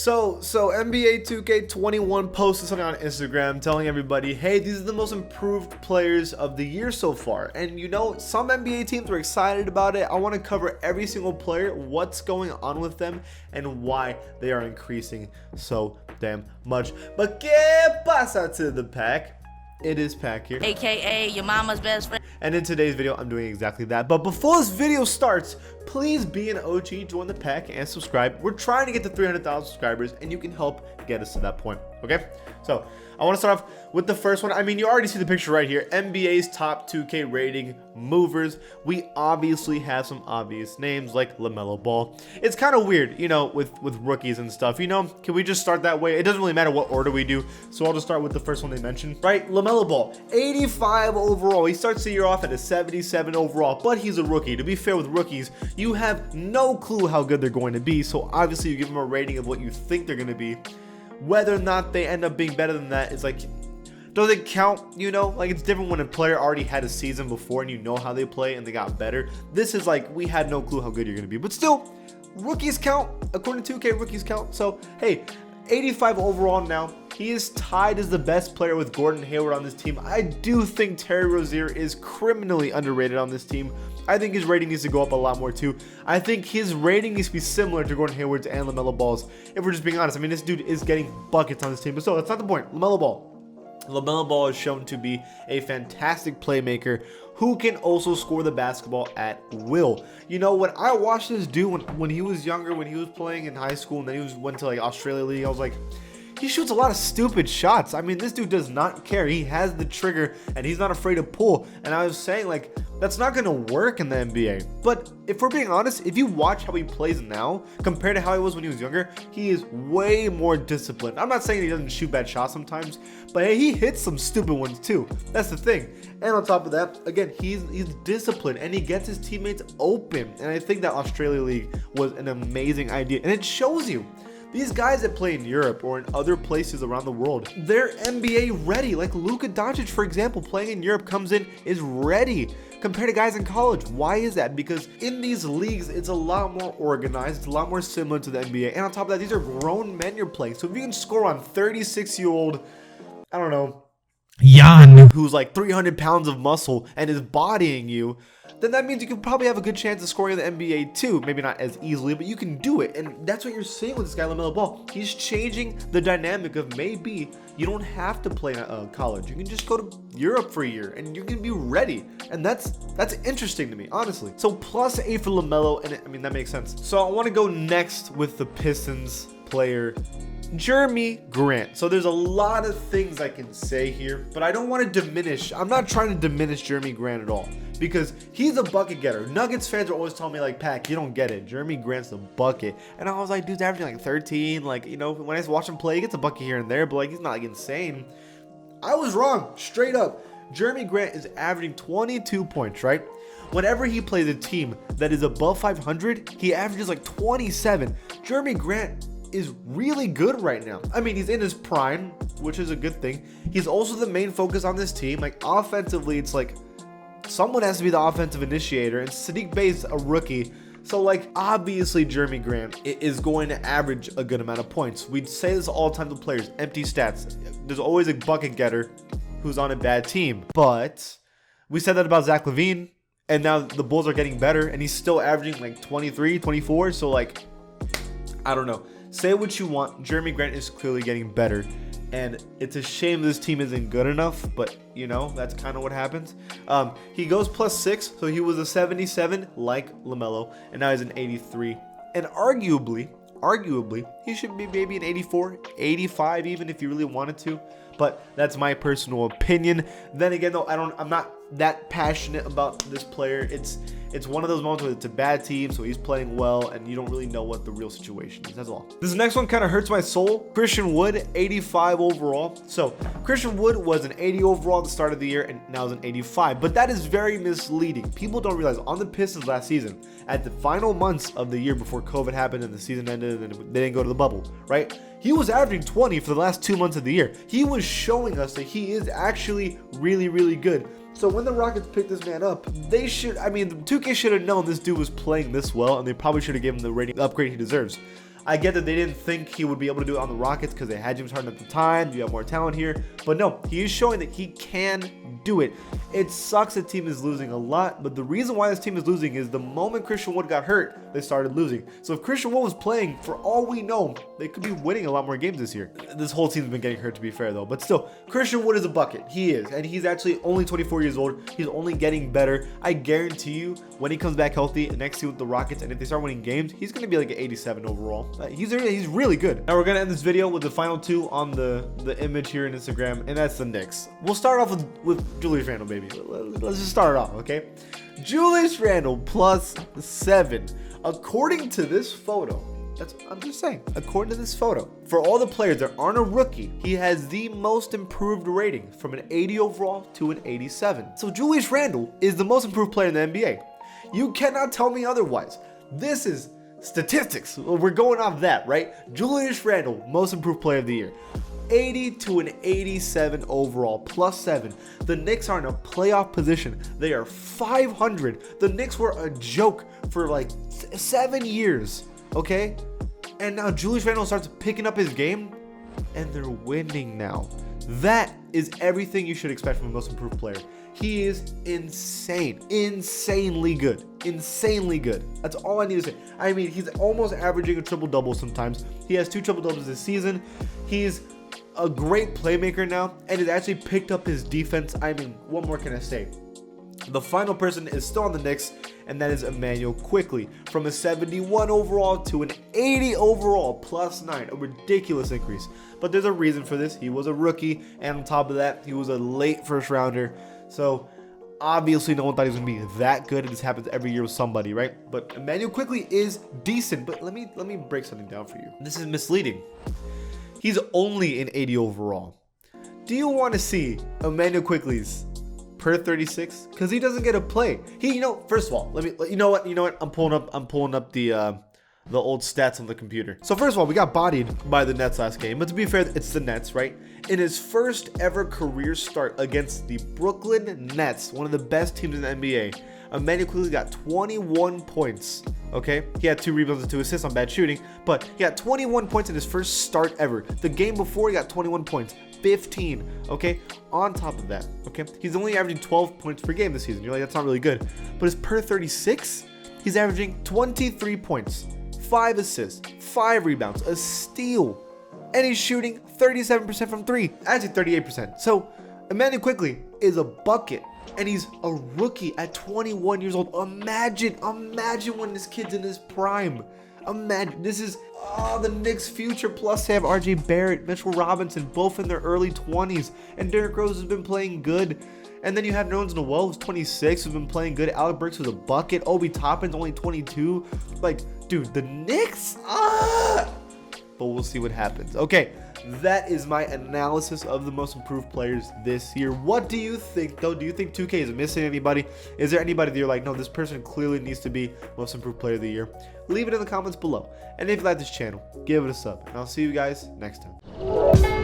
So NBA 2K21 posted something on Instagram telling everybody, hey, these are the most improved players of the year so far. And you know, some NBA teams were excited about it. I want to cover every single player, what's going on with them, and why they are increasing so damn much. But ¿qué pasa to the pack? It is Pack here, aka your mama's best friend. and in today's video I'm doing exactly that. But before this video starts, please be an OG, join the pack, and subscribe. We're trying to get to 300,000 subscribers, and you can help get us to that point. Okay, so I want to start off with the first one. I mean, you already see the picture right here. NBA's top 2K rating movers. We obviously have some obvious names like Lamelo Ball. It's kind of weird, you know, with rookies and stuff. You know, can we just start that way? It doesn't really matter what order we do, so I'll just start with the first one they mentioned. Right, Lamelo Ball, 85 overall. He starts the year off at a 77 overall, but he's a rookie. To be fair with rookies, you have no clue how good they're going to be, so obviously you give them a rating of what you think they're going to be. Whether or not they end up being better than that is like, does it count? You know, like it's different when a player already had a season before and you know how they play and they got better. This is like, we had no clue how good you're going to be, but still, rookies count. According to 2K, rookies count. So hey, 85 overall now. He is tied as the best player with Gordon Hayward on this team. I do think Terry Rozier is criminally underrated on this team. I think his rating needs to go up a lot more too. I think his rating needs to be similar to Gordon Hayward's and LaMelo Ball's. If we're just being honest, I mean, this dude is getting buckets on this team. But so that's not the point. LaMelo Ball is shown to be a fantastic playmaker who can also score the basketball at will. You know, when I watched this dude when he was younger, when he was playing in high school, and then went to like Australia League, I was like, he shoots a lot of stupid shots. I mean, this dude does not care. He has the trigger and he's not afraid to pull. And I was saying, like, that's not going to work in the NBA. But if we're being honest, if you watch how he plays now compared to how he was when he was younger, he is way more disciplined. I'm not saying he doesn't shoot bad shots sometimes, but hey, he hits some stupid ones too. That's the thing. And on top of that, again, he's disciplined and he gets his teammates open. And I think that Australia League was an amazing idea. And it shows you. These guys that play in Europe or in other places around the world, they're NBA ready. Like Luka Doncic, for example, playing in Europe, comes in, is ready compared to guys in college. Why is that? Because in these leagues, it's a lot more organized. It's a lot more similar to the NBA. And on top of that, these are grown men you're playing. So if you can score on 36-year-old, I don't know, Jan, who's like 300 pounds of muscle and is bodying you, then that means you can probably have a good chance of scoring in the NBA too. Maybe not as easily, but you can do it. And that's what you're seeing with this guy, Lamelo Ball. He's changing the dynamic of maybe you don't have to play college. You can just go to Europe for a year and you can be ready. And that's interesting to me, honestly. So +8 for Lamelo, and I mean, that makes sense. So I want to go next with the Pistons player, Jerami Grant. So there's a lot of things I can say here, but I don't want to diminish. I'm not trying to diminish Jerami Grant at all because he's a bucket getter. Nuggets fans are always telling me like, Pack, you don't get it. Jerami Grant's the bucket. And I was like, dude's averaging like 13. Like, you know, when I watch him play, he gets a bucket here and there, but like, he's not like insane. I was wrong, straight up. Jerami Grant is averaging 22 points, right? Whenever he plays a team that is above 500, he averages like 27. Jerami Grant is really good right now. I mean, he's in his prime, which is a good thing. He's also the main focus on this team. Like offensively, it's like someone has to be the offensive initiator, and Sadiq Bey's a rookie. So like obviously Jerami Grant is going to average a good amount of points. We'd say this all the time to players, empty stats. There's always a bucket getter who's on a bad team. But we said that about Zach LaVine, and now the Bulls are getting better and he's still averaging like 23, 24. So like, I don't know. Say what you want, Jerami Grant is clearly getting better, and it's a shame this team isn't good enough, but you know, that's kind of what happens. He goes +6, so he was a 77 like LaMelo, and now he's an 83, and arguably he should be maybe an 84, 85 even if you really wanted to, but that's my personal opinion. Then again though, I'm not that passionate about this player. It's one of those moments where it's a bad team, so he's playing well, and you don't really know what the real situation is. That's all. This next one kind of hurts my soul. Christian Wood, 85 overall. So Christian Wood was an 80 overall at the start of the year, and now is an 85. But that is very misleading. People don't realize on the Pistons last season, at the final months of the year before COVID happened and the season ended and they didn't go to the bubble, right? He was averaging 20 for the last 2 months of the year. He was showing us that he is actually really, really good. So when the Rockets picked this man up, they should, I mean, 2K should have known this dude was playing this well, and they probably should have given him the rating upgrade he deserves. I get that they didn't think he would be able to do it on the Rockets because they had James Harden at the time. You have more talent here. But no, he is showing that he can do it. It sucks the team is losing a lot, but the reason why this team is losing is the moment Christian Wood got hurt, they started losing. So if Christian Wood was playing, for all we know, they could be winning a lot more games this year. This whole team's been getting hurt, to be fair, though. But still, Christian Wood is a bucket. He is. And he's actually only 24 years old. He's only getting better. I guarantee you, when he comes back healthy next year with the Rockets, and if they start winning games, he's going to be like an 87 overall. He's really good. Now we're going to end this video with the final two on the image here in Instagram, and that's the Knicks. We'll start off with Julius Randle, baby. Let's just start it off, okay? Julius Randle +7. According to this photo, I'm just saying, according to this photo, for all the players that aren't a rookie, he has the most improved rating from an 80 overall to an 87. So Julius Randle is the most improved player in the NBA. You cannot tell me otherwise. This is statistics. We're going off that, right? Julius Randle, most improved player of the year. 80 to an 87 overall, +7. The Knicks are in a playoff position. They are 500. The Knicks were a joke for like 7 years, okay? And now Julius Randle starts picking up his game, and they're winning now. That is everything you should expect from a most improved player. He is insane, insanely good, insanely good. That's all I need to say. I mean, he's almost averaging a triple-double sometimes. He has 2 triple-doubles this season. He's a great playmaker now, and has actually picked up his defense. I mean, what more can I say? The final person is still on the Knicks, and that is Immanuel Quickley. From a 71 overall to an 80 overall, +9, a ridiculous increase. But there's a reason for this. He was a rookie, and on top of that, he was a late first rounder. So obviously no one thought he was going to be that good. It just happens every year with somebody, right? But Immanuel Quickley is decent. But let me break something down for you. This is misleading. He's only an 80 overall. Do you want to see Immanuel Quickley's per 36? Because he doesn't get to play. First of all, you know what? I'm pulling up the old stats on the computer. So first of all, we got bodied by the Nets last game. But to be fair, it's the Nets, right? In his first ever career start against the Brooklyn Nets, one of the best teams in the NBA, Immanuel Quickley got 21 points, okay? He had 2 rebounds and 2 assists on bad shooting, but he got 21 points in his first start ever. The game before, he got 21 points, 15, okay? On top of that, okay? He's only averaging 12 points per game this season. You're like, that's not really good. But his per 36, he's averaging 23 points, 5 assists, 5 rebounds, a steal, and he's shooting 37% from 3, actually 38%. So Immanuel Quickley is a bucket. And he's a rookie at 21 years old. Imagine when this kid's in his prime. Imagine, this is the Knicks' future. Plus, they have RJ Barrett, Mitchell Robinson, both in their early 20s. And Derrick Rose has been playing good. And then you have Nerlens Noel, who's 26, who's been playing good. Alec Burks, who's a bucket. Obi Toppin's only 22. Like, dude, the Knicks? But we'll see what happens. Okay, that is my analysis of the most improved players this year. What do you think, though? Do you think 2K is missing anybody? Is there anybody that you're like, no, this person clearly needs to be most improved player of the year? Leave it in the comments below. And if you like this channel, give it a sub. And I'll see you guys next time.